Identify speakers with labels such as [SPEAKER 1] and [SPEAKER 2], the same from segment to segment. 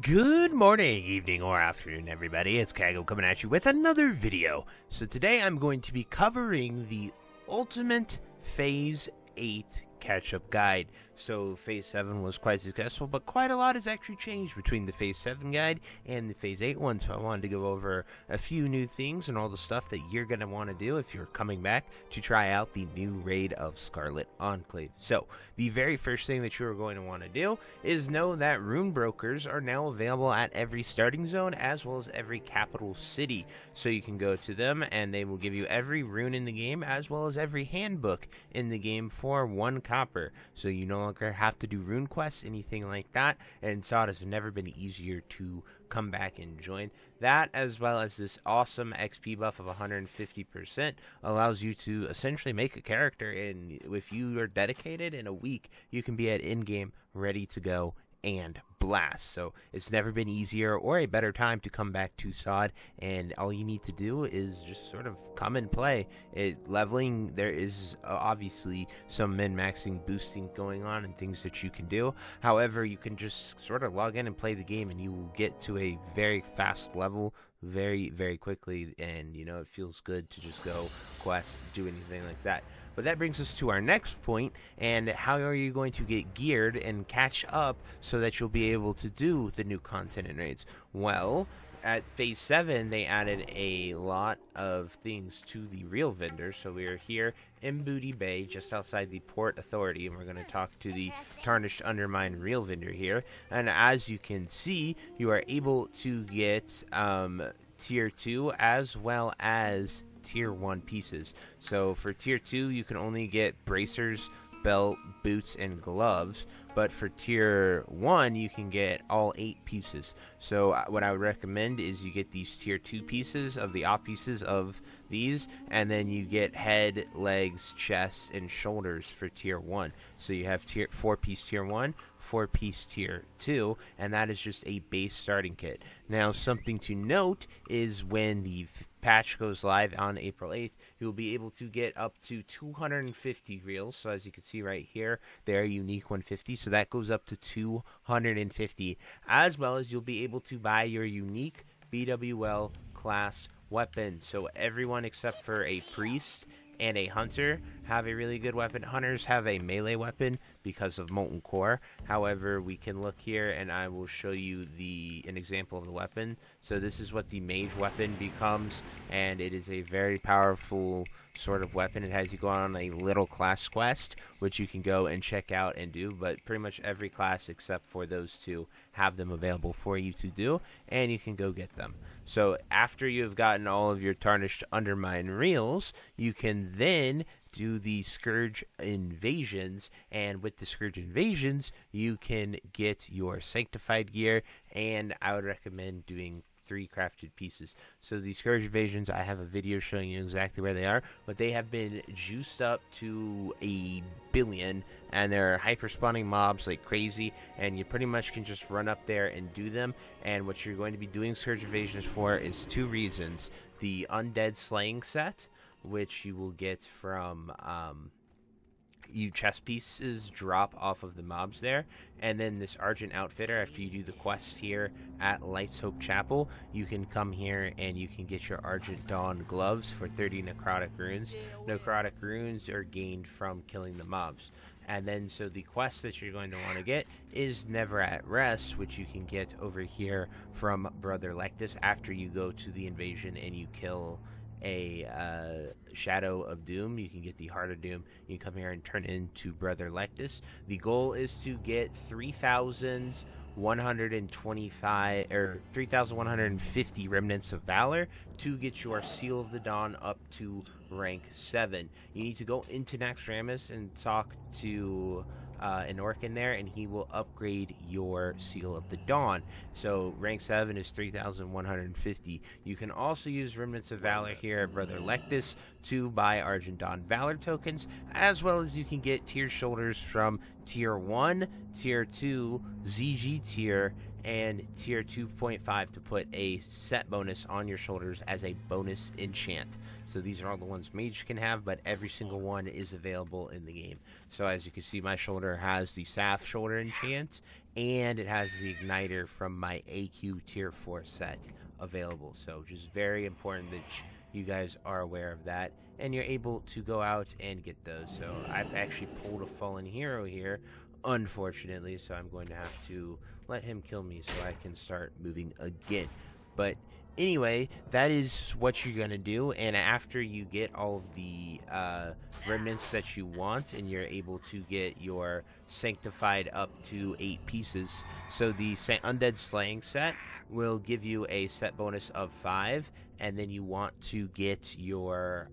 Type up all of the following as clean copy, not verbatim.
[SPEAKER 1] Good morning, evening, or afternoon, everybody. It's Kaghoe coming at you with another video. So today I'm going to be covering the Ultimate Phase 8 catch-up guide. So Phase 7 was quite successful, but quite a lot has actually changed between the Phase 7 guide and the Phase 8 one. So I wanted to go over a few new things and all the stuff that you're going to want to do if you're coming back to try out the new raid of Scarlet Enclave. So the very first thing that you're going to want to do is know that Rune Brokers are now available at every starting zone as well as every capital city. So you can go to them and they will give you every rune in the game as well as every handbook in the game for 1 copper. So you no longer have to do rune quests, anything like that, and so it has never been easier to come back and join. That, as well as this awesome XP buff of 150%, allows you to essentially make a character, and if you are dedicated, in a week you can be at in-game ready to go and blast. So it's never been easier or a better time to come back to SOD, and all you need to do is just sort of come and play. Leveling, there is obviously some min-maxing boosting going on and things that you can do. However, you can just sort of log in and play the game and you will get to a very fast level very quickly, and you know, it feels good to just go quest, do anything like that. But that brings us to our next point, and how are you going to get geared and catch up so that you'll be able to do the new content and raids? Well, at Phase 7, they added a lot of things to the real vendor. So we are here in Booty Bay, just outside the Port Authority, and we're going to talk to the Tarnished Undermine real vendor here. And as you can see, you are able to get Tier 2 as well as Tier 1 pieces. So for Tier 2, you can only get bracers, belt, boots, and gloves, but for Tier 1 you can get all 8 pieces. So what I would recommend is you get these Tier 2 pieces of the off pieces of these, and then you get head, legs, chest, and shoulders for Tier 1. So you have 4-piece Tier 1, 4-piece Tier 2, and that is just a base starting kit. Now, something to note is when the patch goes live on April 8th, you'll be able to get up to 250 reels. So as you can see right here, they're unique 150, so that goes up to 250, as well as you'll be able to buy your unique BWL class weapon. So everyone except for a priest and a hunter have a really good weapon. Hunters have a melee weapon because of Molten Core. However, we can look here and I will show you an example of the weapon. So this is what the mage weapon becomes, and it is a very powerful sort of weapon. It has you go on a little class quest, which you can go and check out and do, but pretty much every class except for those two have them available for you to do, and you can go get them. So after you've gotten all of your Tarnished Undermine reels, you can then do the Scourge Invasions, and with the Scourge Invasions you can get your Sanctified gear, and I would recommend doing 3 crafted pieces. So the Scourge Invasions, I have a video showing you exactly where they are, but they have been juiced up to 1 billion, and they're hyper spawning mobs like crazy, and you pretty much can just run up there and do them. And what you're going to be doing Scourge Invasions for is 2 reasons: the Undead Slaying set, which you will get from chest pieces drop off of the mobs there, and then this Argent Outfitter. After you do the quest here at Lights Hope Chapel, you can come here and you can get your Argent Dawn gloves for 30 necrotic runes. Necrotic runes are gained from killing the mobs. And then so the quest that you're going to want to get is Never at Rest, which you can get over here from Brother Lectus after you go to the invasion and you kill a Shadow of Doom. You can get the Heart of Doom. You can come here and turn into Brother Lectus. The goal is to get 3,125 or 3,150 Remnants of Valor to get your Seal of the Dawn up to rank 7. You need to go into Naxx and talk to an orc in there, and he will upgrade your Seal of the Dawn. So rank 7 is 3,150. You can also use Remnants of Valor here at Brother Lectus to buy Argent Dawn Valor tokens, as well as you can get tier shoulders from Tier 1, Tier 2, ZG tier, and tier 2.5 to put a set bonus on your shoulders as a bonus enchant. So these are all the ones mage can have, but every single one is available in the game. So as you can see, my shoulder has the Saf shoulder enchant, and it has the igniter from my AQ tier 4 set available. So just very important that you guys are aware of that, and you're able to go out and get those. So I've actually pulled a fallen hero here, unfortunately, so I'm going to have to let him kill me so I can start moving again. But anyway, that is what you're gonna do, and after you get all of the remnants that you want, and you're able to get your Sanctified up to 8 pieces, so the Undead Slaying set will give you a set bonus of 5, and then you want to get your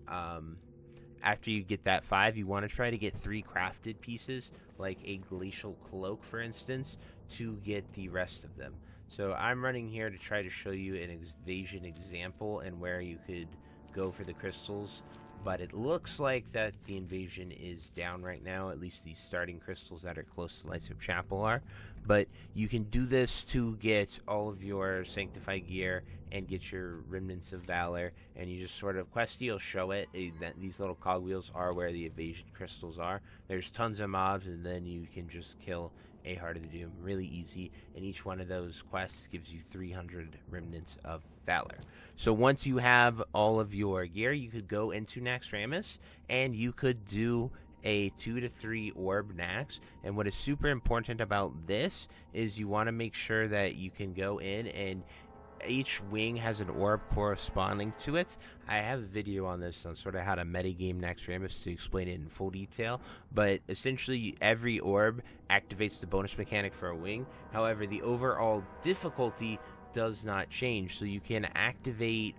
[SPEAKER 1] after you get that 5, you want to try to get 3 crafted pieces, like a glacial cloak, for instance, to get the rest of them. So I'm running here to try to show you an invasion example and where you could go for the crystals, but it looks like that the invasion is down right now, at least the starting crystals that are close to Lights of Chapel are. But you can do this to get all of your Sanctified gear and get your Remnants of Valor, and you just sort of, Questy will show it, that these little cogwheels are where the evasion crystals are. There's tons of mobs, and then you can just kill a Heart of the Doom, really easy, and each one of those quests gives you 300 Remnants of Valor. So once you have all of your gear, you could go into Naxx, and you could do a 2 to 3 orb Naxx. And what is super important about this is you want to make sure that you can go in, and each wing has an orb corresponding to it. I have a video on this on sort of how to metagame Naxx to explain it in full detail, but essentially every orb activates the bonus mechanic for a wing. However, the overall difficulty does not change, so you can activate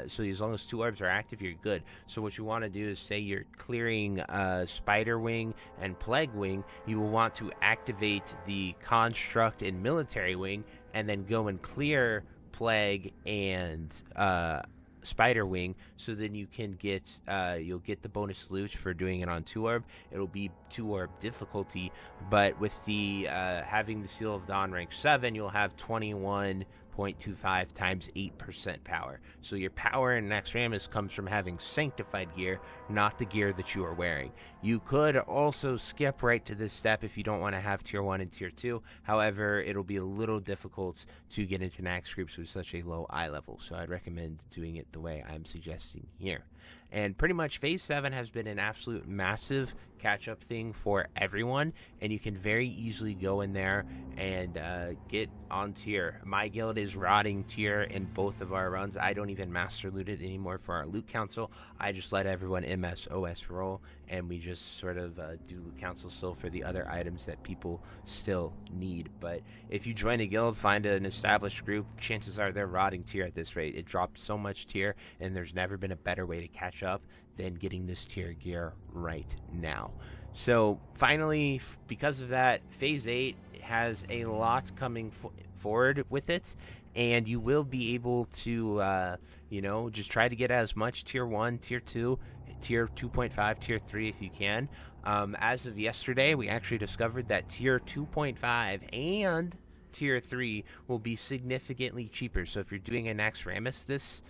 [SPEAKER 1] so as long as 2 orbs are active, you're good. So what you want to do is, say you're clearing Spider Wing and Plague Wing, you will want to activate the Construct and Military Wing, and then go and clear Plague and Spider Wing, so then you can get you'll get the bonus loot for doing it on 2 orb. It'll be 2 orb difficulty, but with the having the Seal of Dawn rank 7, you'll have 21.25 times 8% power. So your power in Naxx comes from having Sanctified gear, not the gear that you are wearing. You could also skip right to this step if you don't want to have tier 1 and tier 2. However, it'll be a little difficult to get into Naxx groups with such a low eye level, so I'd recommend doing it the way I'm suggesting here. And pretty much Phase 7 has been an absolute massive catch-up thing for everyone, and you can very easily go in there and get on tier. My guild is rotting tier in both of our runs. I don't even master loot it anymore for our loot council. I just let everyone MS OS roll, and we just sort of do loot council still for the other items that people still need. But if you join a guild, find an established group, chances are they're rotting tier at this rate. It dropped so much tier, and there's never been a better way to catch up than getting this tier gear right now. So finally, because of that, Phase 8 has a lot coming forward with it, and you will be able to just try to get as much tier 1, tier 2, tier 2.5, tier 3 if you can. As of yesterday, we actually discovered that tier 2.5 and tier 3 will be significantly cheaper. So if you're doing a Naxx this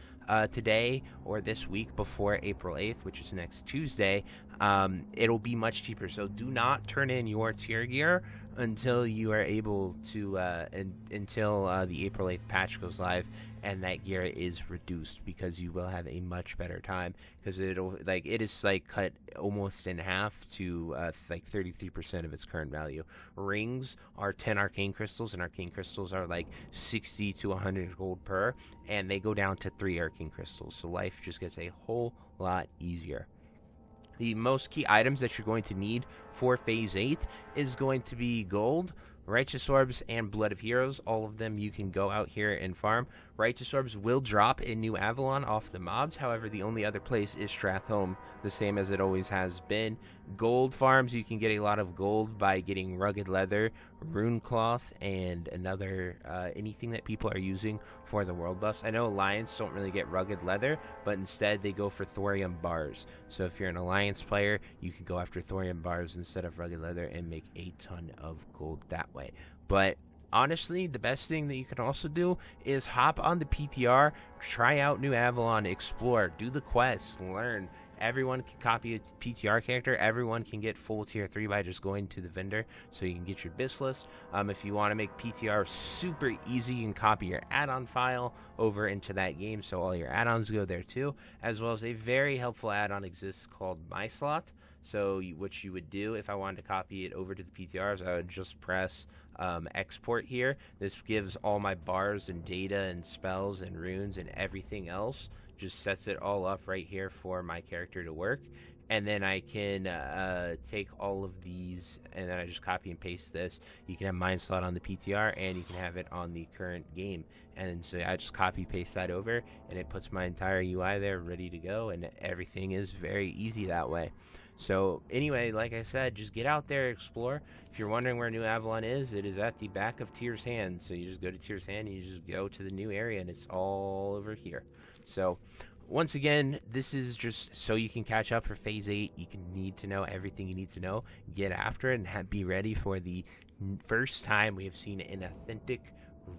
[SPEAKER 1] today or this week before April 8th, which is next Tuesday, it'll be much cheaper. So do not turn in your tier gear until you are able to until the April 8th patch goes live and that gear is reduced, because you will have a much better time, because it is cut almost in half to 33% of its current value. Rings are 10 arcane crystals, and arcane crystals are 60 to 100 gold per, and they go down to 3 arcane crystals, so life just gets a whole lot easier. The most key items that you're going to need for Phase 8 is going to be gold, Righteous Orbs, and Blood of Heroes. All of them you can go out here and farm. Righteous Orbs will drop in New Avalon off the mobs. However, the only other place is Stratholme, the same as it always has been. Gold farms, you can get a lot of gold by getting Rugged Leather, Rune Cloth, and another anything that people are using for the world buffs. I know Alliance don't really get Rugged Leather, but instead they go for Thorium Bars. So if you're an Alliance player, you can go after Thorium Bars instead of Rugged Leather and make a ton of gold that way. But Honestly, the best thing that you can also do is hop on the PTR, try out New Avalon, explore, do the quests, learn. Everyone can copy a PTR character. Everyone can get full tier 3 by just going to the vendor, so you can get your BIS list. If you want to make PTR super easy, you can copy your add-on file over into that game, so all your add-ons go there too. As well as a very helpful add-on exists called MySlot. So what you would do if I wanted to copy it over to the PTRs, I would just press export here. This gives all my bars and data and spells and runes and everything else. Just sets it all up right here for my character to work. And then I can take all of these and then I just copy and paste this. You can have MindSlot on the PTR and you can have it on the current game. And so I just copy paste that over and it puts my entire UI there ready to go, and everything is very easy that way. So anyway, like I said, just get out there, explore. If you're wondering where New Avalon is, it is at the back of Tyr's Hand. So you just go to Tyr's Hand and you just go to the new area and it's all over here. So once again, this is just so you can catch up for Phase 8. You can need to know everything you need to know. Get after it and be ready for the first time we have seen an authentic,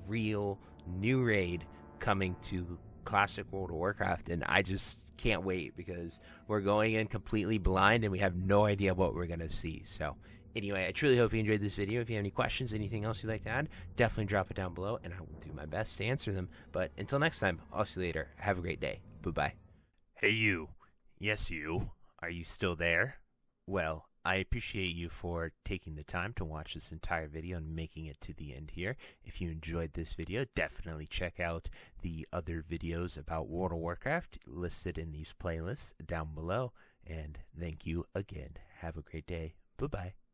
[SPEAKER 1] real, new raid coming to Classic World of Warcraft. And I just can't wait because we're going in completely blind and we have no idea what we're going to see. So anyway, I truly hope you enjoyed this video. If you have any questions, anything else you'd like to add, definitely drop it down below and I will do my best to answer them. But until next time, I'll see you later. Have a great day. Bye-bye. Hey you. Yes you. Are you still there? Well, I appreciate you for taking the time to watch this entire video and making it to the end here. If you enjoyed this video, definitely check out the other videos about World of Warcraft listed in these playlists down below. And thank you again. Have a great day. Bye-bye.